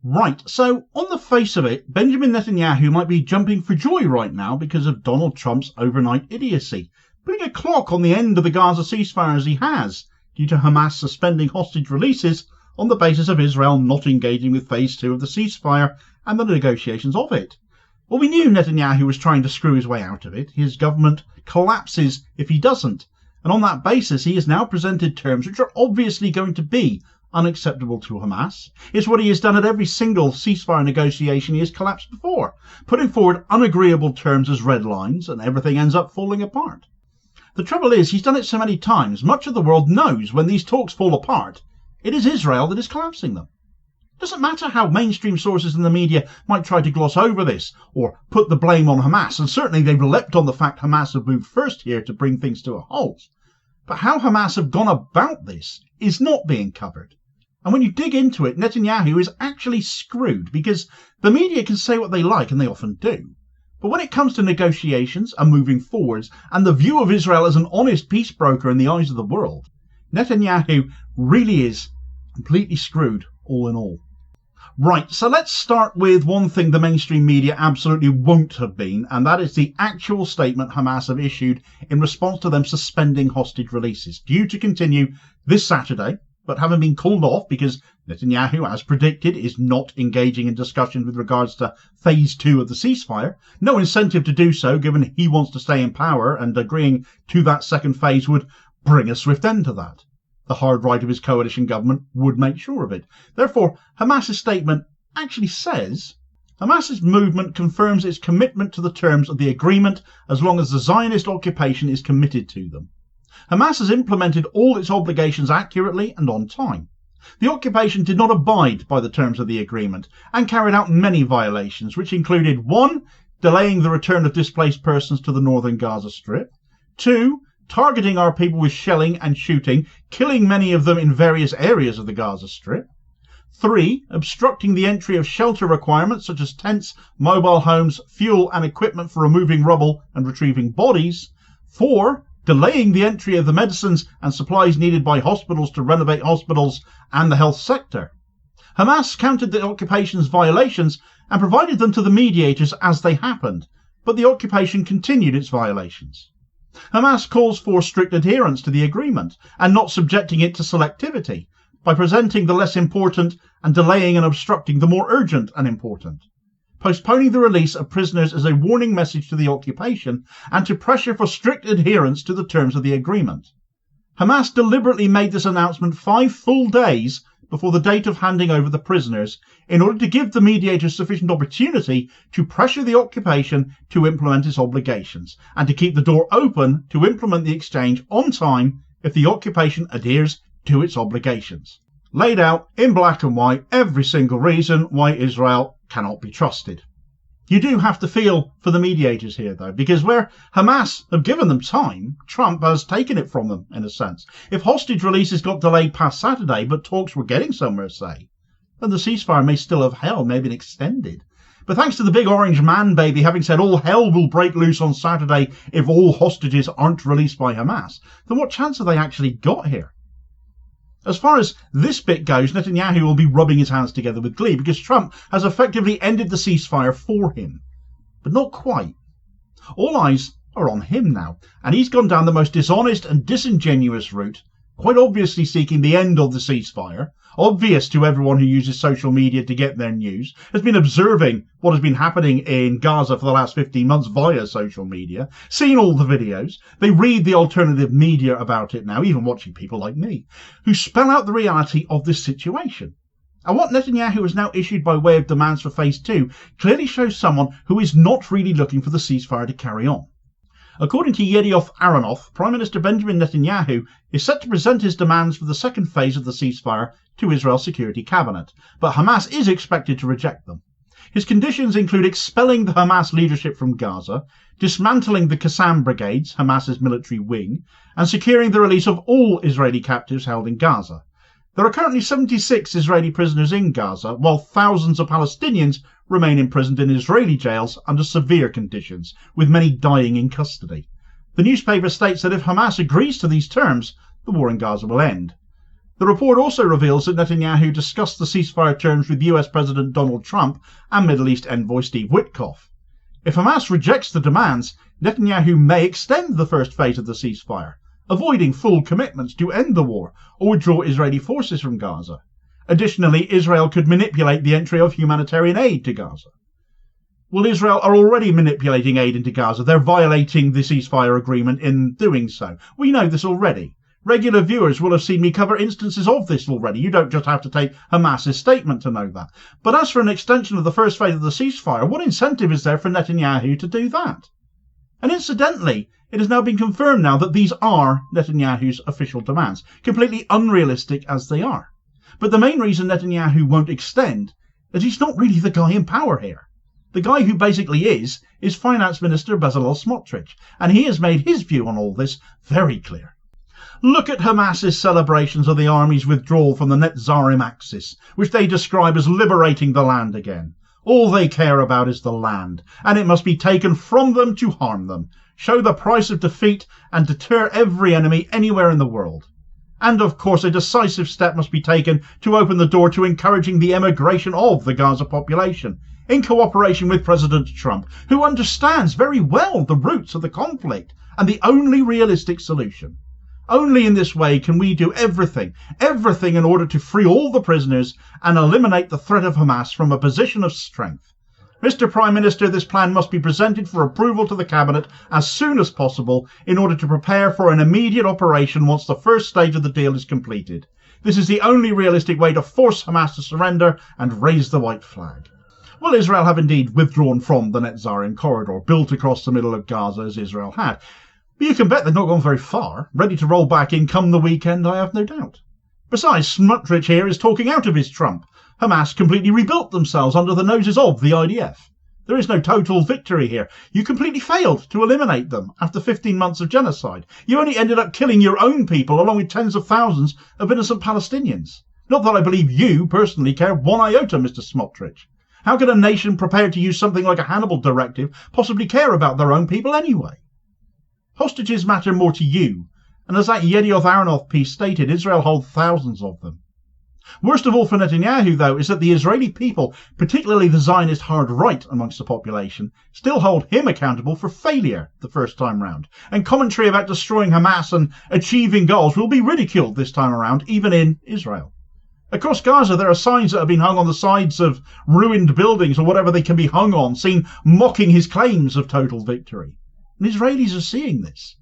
Right, so on the face of it, Benjamin Netanyahu might be jumping for joy right now because of Donald Trump's overnight idiocy, putting a clock on the end of the Gaza ceasefire as he has, due to Hamas suspending hostage releases on the basis of Israel not engaging with phase 2 of the ceasefire and the negotiations of it. Well, we knew Netanyahu was trying to screw his way out of it. His government collapses if he doesn't, and on that basis he has now presented terms which are obviously going to be unacceptable to Hamas. It's what he has done at every single ceasefire negotiation he has collapsed before, putting forward unagreeable terms as red lines, and everything ends up falling apart. The trouble is, he's done it so many times, much of the world knows when these talks fall apart, it is Israel that is collapsing them. It doesn't matter how mainstream sources in the media might try to gloss over this, or put the blame on Hamas, and certainly they've leapt on the fact Hamas have moved first here to bring things to a halt. But how Hamas have gone about this is not being covered. And when you dig into it, Netanyahu is actually screwed, because the media can say what they like, and they often do. But when it comes to negotiations and moving forwards, and the view of Israel as an honest peace broker in the eyes of the world, Netanyahu really is completely screwed all in all. Right, so let's start with one thing the mainstream media absolutely won't have been, and that is the actual statement Hamas have issued in response to them suspending hostage releases, due to continue this Saturday, but having been called off because Netanyahu, as predicted, is not engaging in discussions with regards to phase 2 of the ceasefire. No incentive to do so, given he wants to stay in power, and agreeing to that second phase would bring a swift end to that. The hard right of his coalition government would make sure of it. Therefore, Hamas's statement actually says, Hamas's movement confirms its commitment to the terms of the agreement as long as the Zionist occupation is committed to them. Hamas has implemented all its obligations accurately and on time. The occupation did not abide by the terms of the agreement and carried out many violations, which included 1. Delaying the return of displaced persons to the northern Gaza Strip, 2. Targeting our people with shelling and shooting, killing many of them in various areas of the Gaza Strip, 3. Obstructing the entry of shelter requirements such as tents, mobile homes, fuel and equipment for removing rubble and retrieving bodies, 4. Delaying the entry of the medicines and supplies needed by hospitals to renovate hospitals and the health sector. Hamas countered the occupation's violations and provided them to the mediators as they happened, but the occupation continued its violations. Hamas calls for strict adherence to the agreement and not subjecting it to selectivity by presenting the less important and delaying and obstructing the more urgent and important. Postponing the release of prisoners is a warning message to the occupation and to pressure for strict adherence to the terms of the agreement. Hamas deliberately made this announcement 5 full days before the date of handing over the prisoners in order to give the mediators sufficient opportunity to pressure the occupation to implement its obligations and to keep the door open to implement the exchange on time if the occupation adheres to its obligations. Laid out in black and white every single reason why Israel cannot be trusted. You do have to feel for the mediators here, though, because where Hamas have given them time, Trump has taken it from them, in a sense. If hostage releases got delayed past Saturday, but talks were getting somewhere, say, then the ceasefire may still have hell, maybe been extended. But thanks to the big orange man baby having said all hell will break loose on Saturday if all hostages aren't released by Hamas, then what chance have they actually got here? As far as this bit goes, Netanyahu will be rubbing his hands together with glee because Trump has effectively ended the ceasefire for him. But not quite. All eyes are on him now, and he's gone down the most dishonest and disingenuous route, quite obviously seeking the end of the ceasefire, obvious to everyone who uses social media to get their news, has been observing what has been happening in Gaza for the last 15 months via social media, seen all the videos. They read the alternative media about it now, even watching people like me, who spell out the reality of this situation. And what Netanyahu has now issued by way of demands for phase 2 clearly shows someone who is not really looking for the ceasefire to carry on. According to Yedioth Aronoff, Prime Minister Benjamin Netanyahu is set to present his demands for the second phase of the ceasefire to Israel's Security Cabinet, but Hamas is expected to reject them. His conditions include expelling the Hamas leadership from Gaza, dismantling the Qassam brigades, Hamas's military wing, and securing the release of all Israeli captives held in Gaza. There are currently 76 Israeli prisoners in Gaza, while thousands of Palestinians remain imprisoned in Israeli jails under severe conditions, with many dying in custody. The newspaper states that if Hamas agrees to these terms, the war in Gaza will end. The report also reveals that Netanyahu discussed the ceasefire terms with US President Donald Trump and Middle East envoy Steve Witkoff. If Hamas rejects the demands, Netanyahu may extend the first phase of the ceasefire, avoiding full commitments to end the war or withdraw Israeli forces from Gaza. Additionally, Israel could manipulate the entry of humanitarian aid to Gaza. Well, Israel are already manipulating aid into Gaza. They're violating the ceasefire agreement in doing so. We know this already. Regular viewers will have seen me cover instances of this already. You don't just have to take Hamas's statement to know that. But as for an extension of the first phase of the ceasefire, what incentive is there for Netanyahu to do that? And incidentally, it has now been confirmed now that these are Netanyahu's official demands, completely unrealistic as they are. But the main reason Netanyahu won't extend is he's not really the guy in power here. The guy who basically is Finance Minister Bezalel Smotrich, and he has made his view on all this very clear. Look at Hamas's celebrations of the army's withdrawal from the Netzarim axis, which they describe as liberating the land again. All they care about is the land, and it must be taken from them to harm them, show the price of defeat, and deter every enemy anywhere in the world. And of course a decisive step must be taken to open the door to encouraging the emigration of the Gaza population, in cooperation with President Trump, who understands very well the roots of the conflict and the only realistic solution. Only in this way can we do everything in order to free all the prisoners and eliminate the threat of Hamas from a position of strength. Mr. Prime Minister, this plan must be presented for approval to the Cabinet as soon as possible in order to prepare for an immediate operation once the first stage of the deal is completed. This is the only realistic way to force Hamas to surrender and raise the white flag. Well, Israel have indeed withdrawn from the Netzarim corridor, built across the middle of Gaza as Israel had. But you can bet they've not gone very far, ready to roll back in come the weekend, I have no doubt. Besides, Smotrich here is talking out of his trump. Hamas completely rebuilt themselves under the noses of the IDF. There is no total victory here. You completely failed to eliminate them after 15 months of genocide. You only ended up killing your own people along with tens of thousands of innocent Palestinians. Not that I believe you personally care one iota, Mr. Smotrich. How can a nation prepared to use something like a Hannibal directive possibly care about their own people anyway? Hostages matter more to you, and as that Yedioth Aharonoth piece stated, Israel holds thousands of them. Worst of all for Netanyahu, though, is that the Israeli people, particularly the Zionist hard right amongst the population, still hold him accountable for failure the first time round, and commentary about destroying Hamas and achieving goals will be ridiculed this time around, even in Israel. Across Gaza, there are signs that have been hung on the sides of ruined buildings or whatever they can be hung on, seen mocking his claims of total victory. And Israelis are seeing this.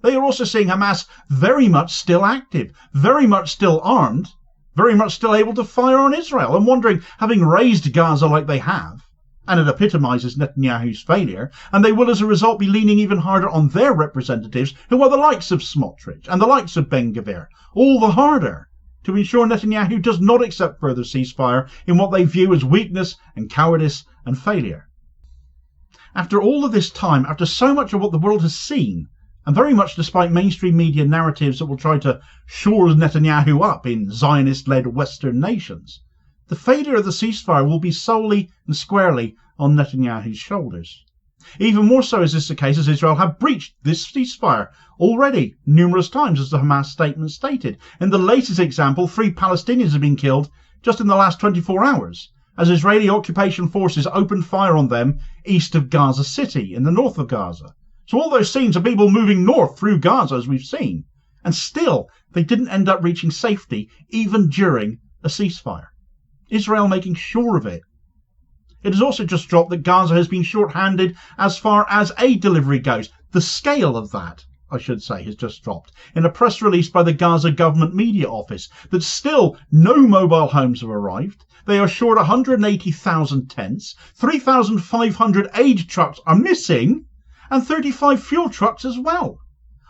They are also seeing Hamas very much still active, very much still armed, very much still able to fire on Israel, and wondering, having razed Gaza like they have, and it epitomizes Netanyahu's failure, and they will as a result be leaning even harder on their representatives, who are the likes of Smotrich and the likes of Ben Gvir, all the harder to ensure Netanyahu does not accept further ceasefire in what they view as weakness and cowardice and failure. After all of this time, after so much of what the world has seen, and very much despite mainstream media narratives that will try to shore Netanyahu up in Zionist-led Western nations, the failure of the ceasefire will be solely and squarely on Netanyahu's shoulders. Even more so is this the case as Israel have breached this ceasefire already numerous times, as the Hamas statement stated. In the latest example, 3 Palestinians have been killed just in the last 24 hours, as Israeli occupation forces opened fire on them east of Gaza City, in the north of Gaza. So all those scenes of people moving north through Gaza, as we've seen, and still they didn't end up reaching safety even during a ceasefire. Israel making sure of it. It has also just dropped that Gaza has been short-handed as far as aid delivery goes. The scale of that, I should say, has just dropped in a press release by the Gaza government media office that still no mobile homes have arrived. They are short 180,000 tents, 3,500 aid trucks are missing, and 35 fuel trucks as well.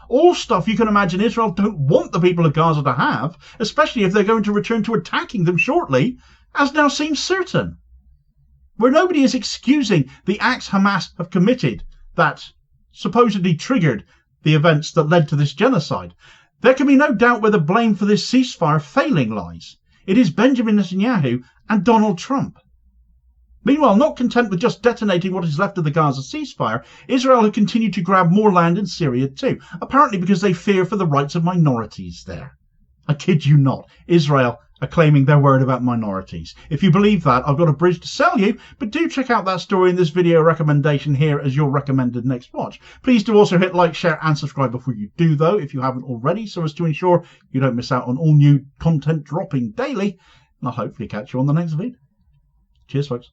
All stuff you can imagine Israel don't want the people of Gaza to have, especially if they're going to return to attacking them shortly, as now seems certain. Where nobody is excusing the acts Hamas have committed that supposedly triggered the events that led to this genocide, there can be no doubt where the blame for this ceasefire failing lies. It is Benjamin Netanyahu and Donald Trump. Meanwhile, not content with just detonating what is left of the Gaza ceasefire, Israel have continued to grab more land in Syria too, apparently because they fear for the rights of minorities there. I kid you not. Israel are claiming they're worried about minorities. If you believe that, I've got a bridge to sell you, but do check out that story in this video recommendation here as your recommended next watch. Please do also hit like, share and subscribe before you do though, if you haven't already, so as to ensure you don't miss out on all new content dropping daily. And I'll hopefully catch you on the next vid. Cheers folks.